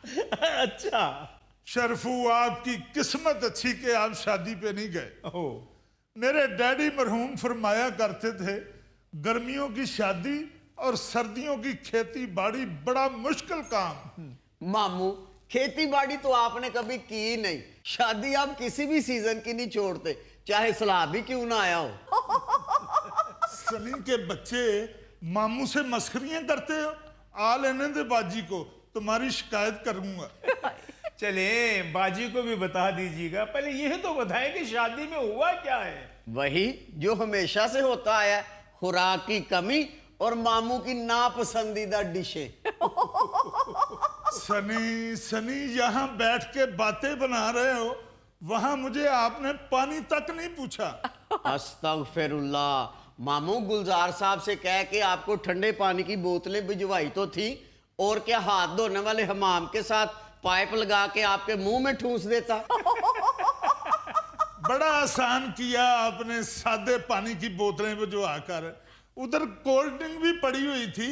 अच्छा शरफू, आपकी किस्मत अच्छी कि आप शादी पे नहीं गए। मेरे डैडी मरहूम फरमाया करते थे, गर्मियों की शादी और सर्दियों की खेती बाड़ी बड़ा मुश्किल काम। मामू, खेती बाड़ी तो आपने कभी की ही नहीं, शादी आप किसी भी सीजन की नहीं छोड़ते, चाहे सलाह भी क्यों ना आया हो। सनी के बच्चे मामू से मस्खरियां करते हो। आ लेने दे बाजी को, तुम्हारी शिकायत करूंगा। चले बाजी को भी बता दीजिएगा, पहले यह तो बताएं कि शादी में हुआ क्या है। वही जो हमेशा से होता आया, खुराक की कमी और मामू की नापसंदीदा डिशें। सनी यहाँ बैठ के बातें बना रहे हो, वहां मुझे आपने पानी तक नहीं पूछा। अस्तगफिरुल्लाह। मामू, गुलजार साहब से कह के आपको ठंडे पानी की बोतलें भिजवाई तो थी, और क्या हाथ धोने वाले हमाम के साथ पाइप लगा के आपके मुंह में ठूंस देता। बड़ा आसान किया आपने, सादे पानी की बोतलें भिजवा कर। उधर कोल्ड ड्रिंक भी पड़ी हुई थी,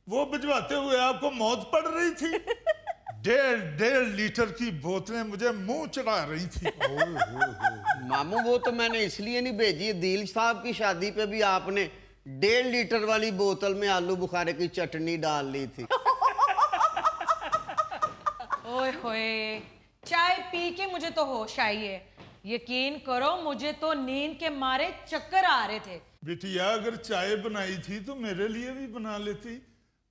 वो भिजवाते हुए आपको मौत पड़ रही थी। 1.5 लीटर की बोतलें मुझे मुंह चढ़ा रही थी। मामू, वो तो मैंने इसलिए नहीं भेजी, दिल साहब की शादी पे भी आपने 1.5 लीटर वाली बोतल में आलू बुखारे की चटनी डाल ली थी। ओए होए, चाय पी के मुझे तो होश आई है। यकीन करो, मुझे तो नींद के मारे चक्कर आ रहे थे। बिटिया, अगर चाय बनाई थी तो मेरे लिए भी बना लेती,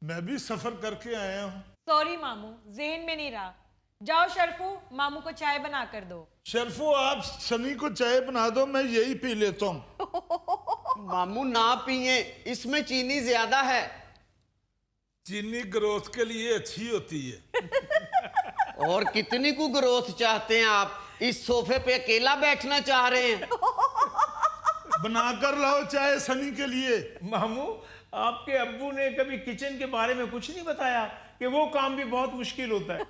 मैं भी सफर करके आया हूँ। सॉरी मामू, ज़हन में नहीं रहा। जाओ शरफू, मामू को चाय बना कर दो। शरफू, आप सनी को चाय बना दो, मैं यही पी लेता हूँ। मामू ना पिए, इसमें चीनी ज्यादा है। चीनी ग्रोथ के लिए अच्छी होती है। और कितनी को ग्रोथ चाहते हैं आप? इस सोफे पे अकेला बैठना चाह रहे हैं? बनाकर लाओ चाय सनी के लिए। मामू, आपके अब्बू ने कभी किचन के बारे में कुछ नहीं बताया कि वो काम भी बहुत मुश्किल होता है।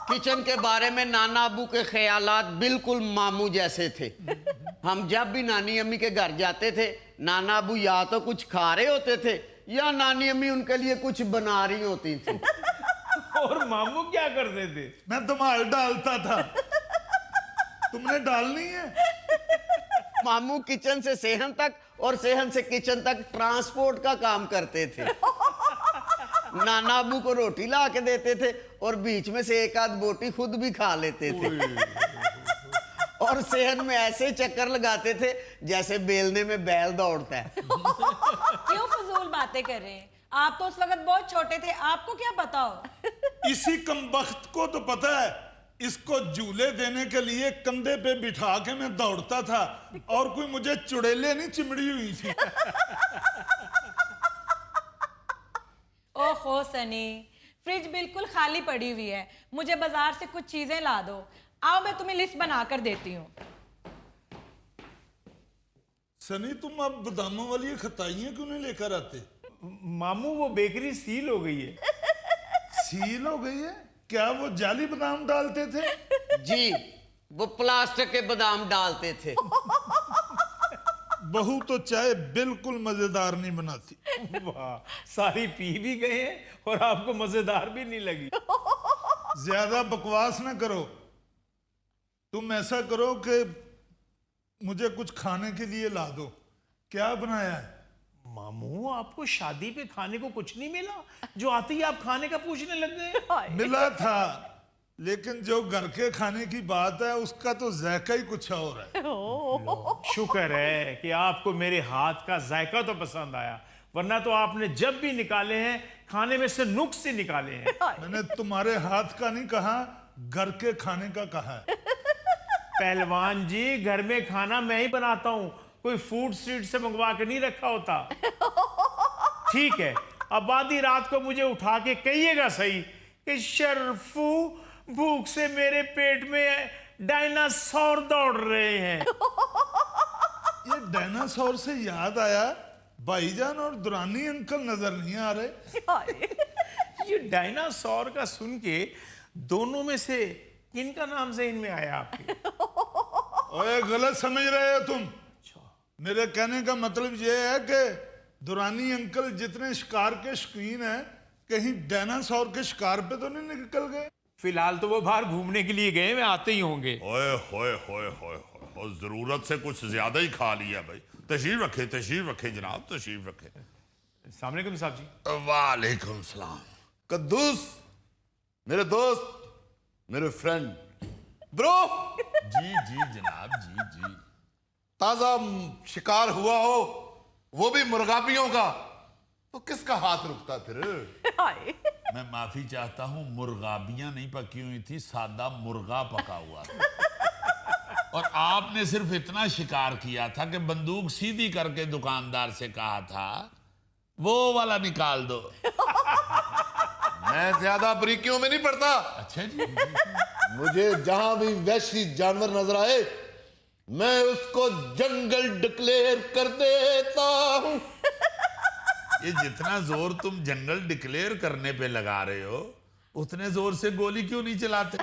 किचन के बारे में नाना अब्बू के ख्यालात बिल्कुल मामू जैसे थे। हम जब भी नानी अम्मी के घर जाते थे, नाना अब्बू या तो कुछ खा रहे होते थे या नानी अम्मी उनके लिए कुछ बना रही होती थी। और मामू क्या करते थे? मैं धमाल डालता था। तुमने डालनी है? मामू किचन से सेहन तक और सेहन से किचन तक ट्रांसपोर्ट का काम करते थे। नाना अब्बू को रोटी ला के देते थे और बीच में से एक आध बोटी खुद भी खा लेते थे। और सेहन में ऐसे चक्कर लगाते थे जैसे बेलने में बैल दौड़ता है। क्यों फजूल बातें कर रहे हैं? आप तो उस वक्त बहुत छोटे थे, आपको क्या पता हो? इसी कमबख्त को तो पता है, इसको झूले देने के लिए कंधे पे बिठा के मैं दौड़ता था, और कोई मुझे चुड़ैले नहीं चिमड़ी हुई थी। ओहो सनी, फ्रिज बिल्कुल खाली पड़ी हुई है, मुझे बाजार से कुछ चीजें ला दो। आओ, मैं तुम्हें लिस्ट बना कर देती हूँ। सनी, तुम अब बादामों वाली खताइयां क्यों नहीं लेकर आते? मामू, वो बेकरी सील हो गई है। सील हो गई है? क्या वो जाली बादाम डालते थे? जी, वो प्लास्टिक के बादाम डालते थे। बहू तो चाय बिल्कुल मजेदार नहीं बनाती। वाह, सारी पी भी गए हैं और आपको मजेदार भी नहीं लगी। ज्यादा बकवास ना करो। तुम ऐसा करो कि मुझे कुछ खाने के लिए ला दो। क्या बनाया है? मामू, आपको शादी पे खाने को कुछ नहीं मिला? जो आते ही आप खाने का पूछने लग गए। मिला था, लेकिन जो घर के खाने की बात है उसका तो जायका ही कुछ और है। शुक्र है कि आपको मेरे हाथ का जायका तो पसंद आया, वरना तो आपने जब भी निकाले हैं खाने में से नुक्स ही निकाले हैं। मैंने तुम्हारे हाथ का नहीं कहा, घर के खाने का कहा है। पहलवान जी, घर में खाना मैं ही बनाता हूँ, कोई फूड स्ट्रीट से मंगवा के नहीं रखा होता। ठीक है, अब आधी रात को मुझे उठा के कहिएगा सही कि शरफू, भूख से मेरे पेट में डायनासोर दौड़ रहे हैं। ये डायनासोर से याद आया, भाईजान और दुरानी अंकल नजर नहीं आ रहे। ये डायनासोर का सुन के दोनों में से किनका नाम ज़हन में आया आपके? ओए, गलत समझ रहे हो तुम। मेरे कहने का मतलब ये है कि दुरानी अंकल जितने शिकार के शौकीन हैं कि कहीं डायनासोर के शिकार पे तो नहीं निकल गए? फिलहाल तो वो बाहर घूमने के लिए गए, वे आते ही होंगे। ओए होए होए होए होए, जरूरत से कुछ ज्यादा ही खा लिया भाई। तशरीफ रखे जनाब, तशरीफ रखे। अस्सलाम वालेकुम साहब जी। वालेकुम सलाम। कद्दूस मेरे दोस्त, मेरे फ्रेंड, ब्रो। जी जी जनाब, जी जी। ताजा शिकार हुआ हो, वो भी मुर्गाबियों का, तो किसका हाथ रुकता फिर? मैं माफी चाहता हूं, मुर्गाबियां नहीं पकी हुई थी, सादा मुर्गा पका हुआ था। और आपने सिर्फ इतना शिकार किया था कि बंदूक सीधी करके दुकानदार से कहा था वो वाला निकाल दो। मैं ज्यादा बारीकियों में नहीं पड़ता। अच्छा जी। मुझे जहां भी वैसी जानवर नजर आए, मैं उसको जंगल डिक्लेयर कर देता हूं। ये जितना जोर तुम जंगल डिक्लेयर करने पे लगा रहे हो, उतने जोर से गोली क्यों नहीं चलाते?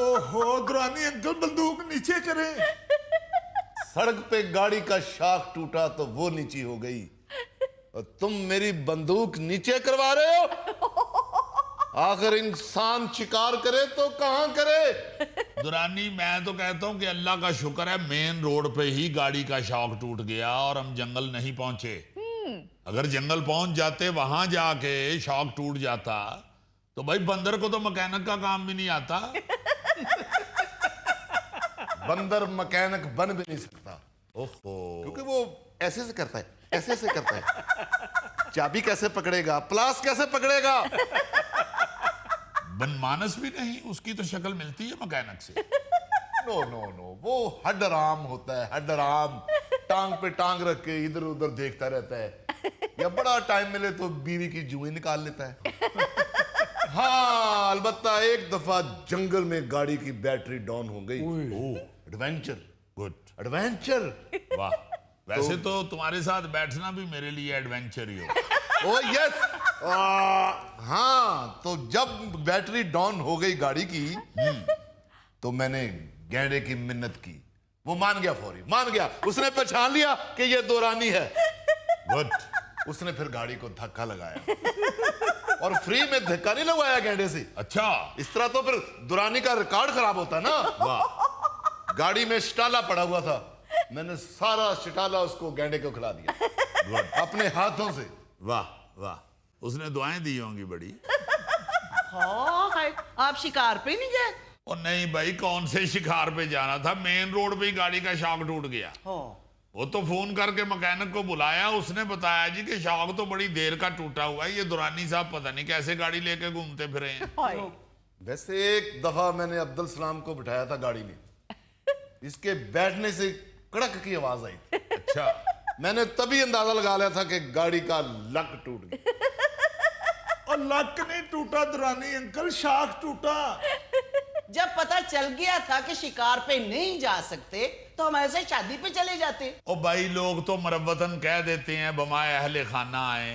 ओहो दुरानी अंकल, बंदूक नीचे करें। सड़क पे गाड़ी का शाख टूटा तो वो नीची हो गई, और तुम मेरी बंदूक नीचे करवा रहे हो। आखिर इंसान शिकार करे तो कहां करे? दुरानी, मैं तो कहता हूं कि अल्लाह का शुक्र है मेन रोड पे ही गाड़ी का शॉक टूट गया और हम जंगल नहीं पहुंचे। अगर जंगल पहुंच जाते, वहां जाके शॉक टूट जाता, तो भाई बंदर को तो मैकेनिक का काम भी नहीं आता। बंदर मैकेनिक बन भी नहीं सकता, ओहो। क्योंकि वो ऐसे से करता है, ऐसे से करता है। चाबी कैसे पकड़ेगा, प्लास कैसे पकड़ेगा? बनमानस भी नहीं, उसकी तो शक्ल मिलती है मैकेनिक से। नो नो नो, वो हड्डराम होता है, हड्डराम। टांग पे टांग रख के इधर उधर देखता रहता है, या बड़ा टाइम मिले तो बीवी की जुएं निकाल लेता है। हाँ, अलबत्ता एक दफा जंगल में गाड़ी की बैटरी डाउन हो गई। Adventure, good, adventure. वाह। वैसे तो तुम्हारे साथ बैठना भी मेरे लिए एडवेंचर ही हो। ओ यस। हाँ, तो जब बैटरी डाउन हो गई गाड़ी की, तो मैंने गैंडे की मिन्नत की। वो मान गया, फौरी मान गया। उसने पहचान लिया कि ये दुरानी है। गुड। उसने फिर गाड़ी को धक्का लगाया, और फ्री में धक्का नहीं लगवाया गैंडे से। अच्छा। इस तरह तो फिर दुरानी का रिकॉर्ड खराब होता ना। वाह। गाड़ी में शटाला पड़ा हुआ था, मैंने सारा शटाला उसको गैंडे को खिला दिया। गुड। अपने हाथों से। वाह वाह, उसने दुआएं दी होंगी बड़ी। हाँ, आप शिकार पे नहीं गए? और नहीं भाई, कौन से शिकार पे जाना था, मेन रोड पे ही गाड़ी का शॉक टूट गया। वो तो फोन करके मैकेनिक को बुलाया, उसने बताया जी कि शॉक तो बड़ी देर का टूटा हुआ है, ये दुरानी साहब पता नहीं कैसे गाड़ी लेके घूमते फिरे हैं। वैसे एक दफा मैंने अब्दुल सलाम को बिठाया था गाड़ी में, इसके बैठने से कड़क की आवाज आई। अच्छा। मैंने तभी अंदाजा लगा लिया था कि गाड़ी का लक टूट गया। और लक नहीं टूटा दुरानी अंकल, शाख टूटा। जब पता चल गया था कि शिकार पे नहीं जा सकते, तो हम ऐसे शादी पे चले जाते। ओ भाई, लोग तो मरवतन कह देते हैं बमाए अहले खाना आए,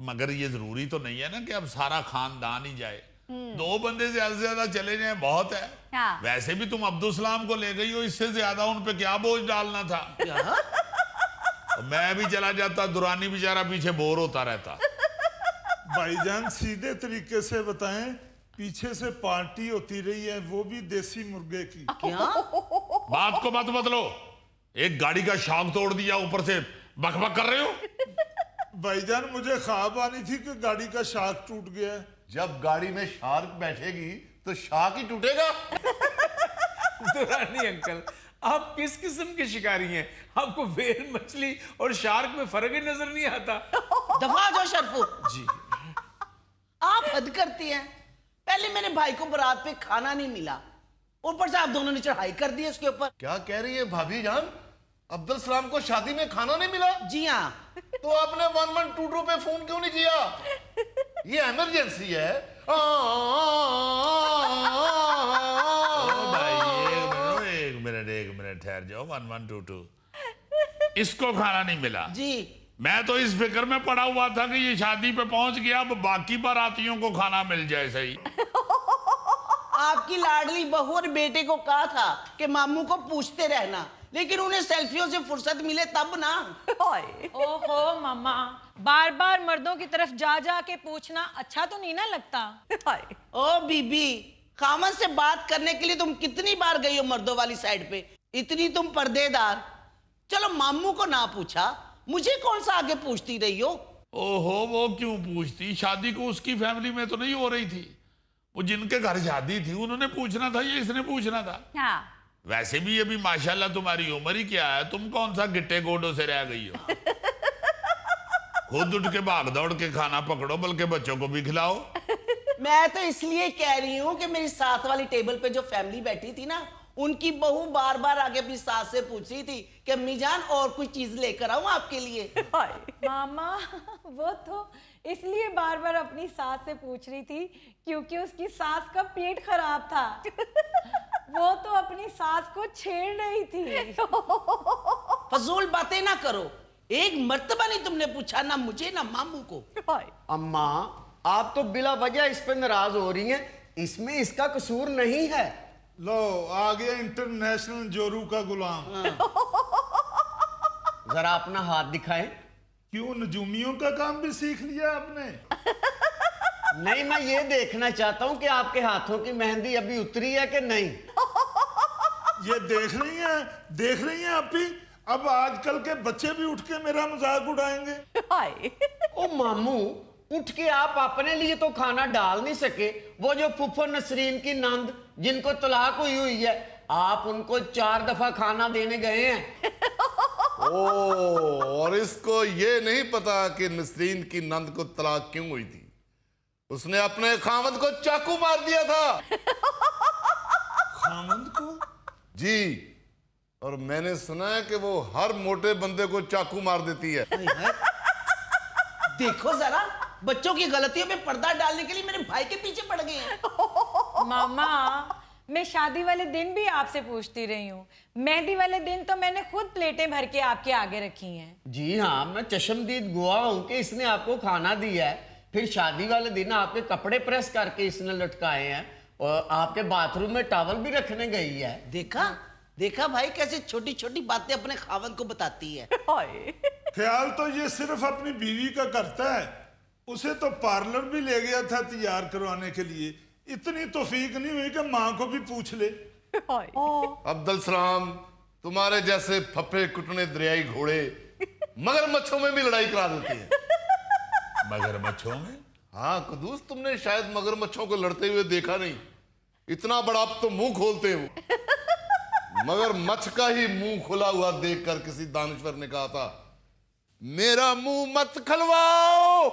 मगर ये जरूरी तो नहीं है ना कि अब सारा खानदान ही जाए। 2 बंदे ज्यादा से ज्यादा चले जाए बहुत है। हाँ। वैसे भी तुम अब्दुल सलाम को ले गई हो, इससे ज्यादा उन पे क्या बोझ डालना था। मैं भी चला जाता, दुरानी बेचारा पीछे बोर होता रहता। भाईजान सीधे तरीके से बताएं, पीछे से पार्टी होती रही है, वो भी देसी मुर्गे की। क्या? बात को मत बदलो, एक गाड़ी का शॉक तोड़ दिया, ऊपर से बकबक कर रहे हो। भाईजान मुझे ख्वाब आनी थी कि गाड़ी का शाख टूट गया। जब गाड़ी में शार्क बैठेगी तो शार्क ही टूटेगा। दुरानी अंकल, आप किस किस्म के शिकारी हैं? आपको व्हेल मछली और शार्क में फर्क ही नजर नहीं आता। दफा जाओ शरफू। जी। आप हद करती हैं। पहले मेरे भाई को बारात पे खाना नहीं मिला, ऊपर से आप दोनों ने चढ़ाई कर दी इसके ऊपर। क्या कह रही है भाभी जान? अब्दुल सलाम को शादी में खाना नहीं मिला? जी हाँ। तो आपने 1122 पे फोन क्यों नहीं किया? ये इमरजेंसी है। ओ भाई, एक मिनट ठहर जाओ। 1122 इसको खाना नहीं मिला जी। मैं तो इस फिक्र में पड़ा हुआ था कि ये शादी पे पहुंच गया, अब बाकी बारातियों को खाना मिल जाए। सही। आपकी लाडली बहू और बेटे को कहा था कि मामू को पूछते रहना, लेकिन उन्हें सेल्फियों से फुर्सत मिले तब ना। ओहो मामा, बार बार मर्दों की तरफ जा जा के पूछना अच्छा तो नहीं ना लगता। ओ बीबी, खामन से बात करने के लिए तुम कितनी बार गई हो मर्दों वाली साइड पे? इतनी तुम पर्देदार। चलो मामू को ना पूछा, मुझे कौन सा आगे पूछती रही हो? ओहो, वो क्यों पूछती? शादी को उसकी फैमिली में तो नहीं हो रही थी। वो जिनके घर शादी थी उन्होंने पूछना था या इसने पूछना था? हाँ। वैसे भी अभी माशाल्लाह तुम्हारी उम्र ही क्या है, तुम कौन सा गिट्टे गोडों से रह गई हो। खुद उठ के भाग दौड़ के खाना पकड़ो, बल्कि बच्चों को भी खिलाओ। मैं तो इसलिए कह रही हूँ कि मेरी साथ वाली टेबल पे जो फैमिली बैठी थी ना, उनकी बहू बार बार आगे अपनी सास से पूछ रही थी कि अम्मी जान और कोई चीज लेकर आऊं आपके लिए। मामा वो तो इसलिए बार बार अपनी सास से पूछ रही थी क्योंकि उसकी सास का पेट खराब था। वो तो अपनी सास को छेड़ रही थी। फजूल बातें ना करो, एक मर्तबा नहीं तुमने पूछा, ना मुझे ना मामू को। अम्मा, आप तो बिला वजह इस पे नाराज हो रही हैं। इसमें इसका कसूर नहीं है। लो आ गया इंटरनेशनल जोरू का गुलाम। जरा अपना हाथ दिखाएं। क्यों, नजूमियों का काम भी सीख लिया आपने? नहीं, मैं ये देखना चाहता हूं कि आपके हाथों की मेहंदी अभी उतरी है कि नहीं। ये देख रही हैं आप ही। अब आजकल के बच्चे भी उठ के मेरा मजाक उड़ाएंगे। ओ मामू, उठ के आप अपने लिए तो खाना डाल नहीं सके। वो जो फुफो नसरीन की नंद जिनको तलाक हुई है, आप उनको 4 दफा खाना देने गए हैं। ओ, और इसको ये नहीं पता कि नसरीन की नंद को तलाक क्यों हुई थी। उसने अपने खामद को चाकू मार दिया था। खामद को? जी, और मैंने सुना है कि वो हर मोटे बंदे को चाकू मार देती है। देखो जरा, बच्चों की गलतियों पे पर्दा डालने के लिए मेरे भाई के पीछे पड़ गए हैं। मामा, मैं शादी वाले दिन भी आपसे पूछती रही हूँ। मेहंदी वाले दिन तो मैंने खुद प्लेटें भर के आपके आगे रखी हैं। जी हाँ, मैं चश्मदीद गवाह हूं कि इसने आपको खाना दिया है। फिर शादी वाले दिन आपके कपड़े प्रेस करके इसने लटकाए हैं और आपके बाथरूम में टॉवल भी रखने गई है। देखा भाई, कैसे छोटी छोटी बातें अपने खावंद को बताती है। ख्याल तो ये सिर्फ अपनी बीवी का करता है। उसे तो पार्लर भी ले गया था तैयार करवाने के लिए। इतनी तौफीक नहीं हुई कि माँ को भी पूछ ले। अब्दुल सलाम, तुम्हारे जैसे फफे कुटने दरियाई घोड़े मगरमच्छों में भी लड़ाई करा देते हैं। मगरमच्छों में? हाँ कुदूस, तुमने शायद मगरमच्छों को लड़ते हुए देखा नहीं। इतना बड़ा आप तो मुंह खोलते हो। मगरमच्छ का ही मुंह खुला हुआ देखकर किसी दानश्वर ने कहा था, मेरा मुंह मत खलवाओ।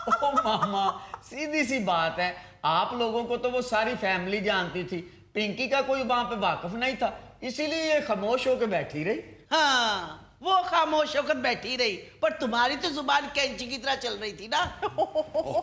ओ मामा, सीधी सी बात है। आप लोगों को तो वो सारी फैमिली जानती थी। पिंकी का कोई वहां पे वाकिफ नहीं था, इसीलिए ये खामोश होकर बैठी रही। हाँ, वो खामोश होकर बैठी रही, पर तुम्हारी तो जुबान कैंची की तरह चल रही थी ना।